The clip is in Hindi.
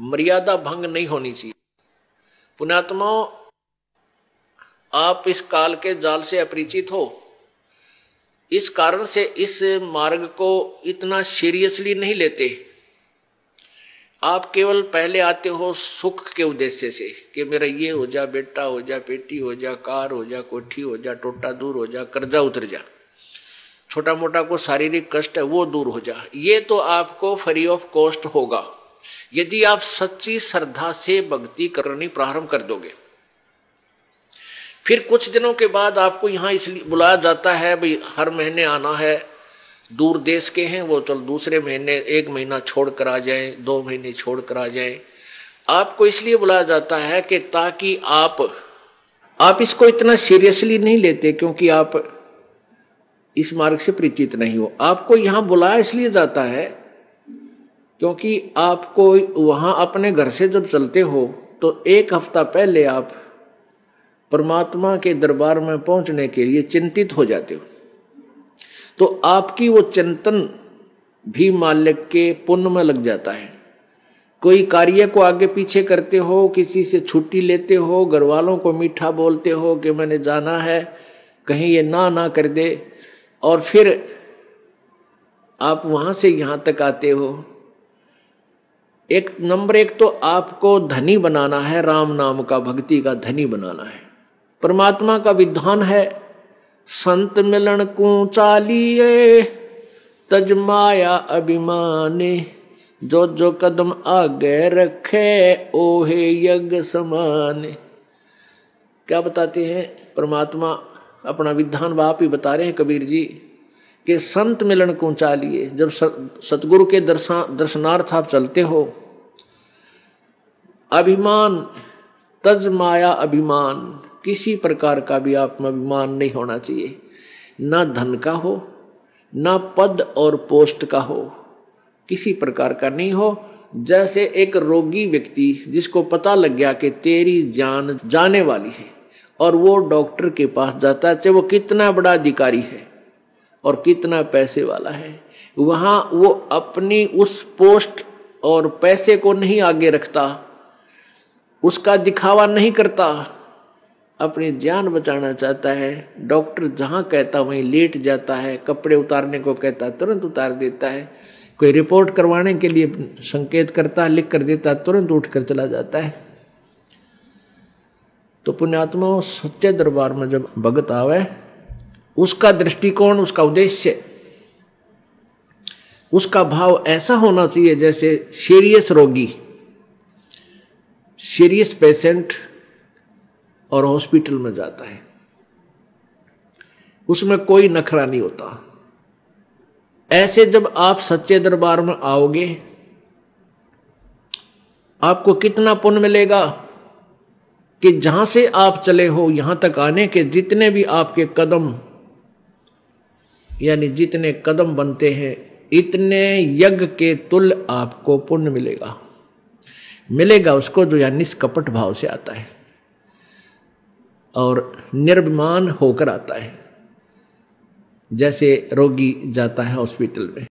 मर्यादा भंग नहीं होनी चाहिए। पुण्यात्माओं, आप इस काल के जाल से अपरिचित हो, इस कारण से इस मार्ग को इतना सीरियसली नहीं लेते। आप केवल पहले आते हो सुख के उद्देश्य से कि मेरा ये हो जा, बेटा हो जा, बेटी हो जा, कार हो जा, कोठी हो जा, टोटा दूर हो जा, कर्जा उतर जा, छोटा मोटा को शारीरिक कष्ट है वो दूर हो जा। ये तो आपको फ्री ऑफ कॉस्ट होगा यदि आप सच्ची श्रद्धा से भक्ति करनी प्रारंभ कर दोगे। फिर कुछ दिनों के बाद आपको यहाँ इसलिए बुलाया जाता है, भाई हर महीने आना है, दूर देश के हैं वो चल दूसरे महीने 1 महीना छोड़ कर आ जाए, 2 महीने छोड़ कर आ जाए। आपको इसलिए बुलाया जाता है कि ताकि आप इसको इतना सीरियसली नहीं लेते, क्योंकि आप इस मार्ग से परिचित नहीं हो। आपको यहाँ बुलाया इसलिए जाता है क्योंकि आपको वहां अपने घर से जब चलते हो तो 1 हफ्ता पहले आप परमात्मा के दरबार में पहुंचने के लिए चिंतित हो जाते हो। तो आपकी वो चिंतन भी मालिक के पुण्य में लग जाता है। कोई कार्य को आगे पीछे करते हो, किसी से छुट्टी लेते हो, घर वालों को मीठा बोलते हो कि मैंने जाना है, कहीं ये ना कर दे, और फिर आप वहां से यहां तक आते हो। नंबर 1 तो आपको धनी बनाना है, राम नाम का, भक्ति का धनी बनाना है। परमात्मा का विधान है, संत मिलन को चालिए तज माया अभिमाने, जो जो कदम आगे रखे ओहे यज्ञ समाने। क्या बताते हैं परमात्मा? अपना विधान बाप ही बता रहे हैं कबीर जी कि संत मिलन को चालिए। जब सतगुरु के दर्शनार्थ आप चलते हो, अभिमान तज माया अभिमान, किसी प्रकार का भी आप में अभिमान नहीं होना चाहिए। ना धन का हो, ना पद और पोस्ट का हो, किसी प्रकार का नहीं हो। जैसे एक रोगी व्यक्ति जिसको पता लग गया कि तेरी जान जाने वाली है और वो डॉक्टर के पास जाता है, चाहे वो कितना बड़ा अधिकारी है और कितना पैसे वाला है, वहां वो अपनी उस पोस्ट और पैसे को नहीं आगे रखता, उसका दिखावा नहीं करता, अपनी जान बचाना चाहता है। डॉक्टर जहां कहता वहीं लेट जाता है, कपड़े उतारने को कहता तुरंत उतार देता है, कोई रिपोर्ट करवाने के लिए संकेत करता है, लिख कर देता, तुरंत उठकर चला जाता है। तो पुण्यात्मा, सच्चे दरबार में जब भगत आवे, उसका दृष्टिकोण, उसका उद्देश्य, उसका भाव ऐसा होना चाहिए जैसे सीरियस रोगी, सीरियस पेशेंट और हॉस्पिटल में जाता है, उसमें कोई नखरा नहीं होता। ऐसे जब आप सच्चे दरबार में आओगे, आपको कितना पुण्य मिलेगा कि जहां से आप चले हो यहां तक आने के जितने भी आपके कदम, यानी जितने कदम बनते हैं, इतने यज्ञ के तुल्य आपको पुण्य मिलेगा उसको जो या निष्कपट भाव से आता है और निर्भिमान होकर आता है, जैसे रोगी जाता है हॉस्पिटल में।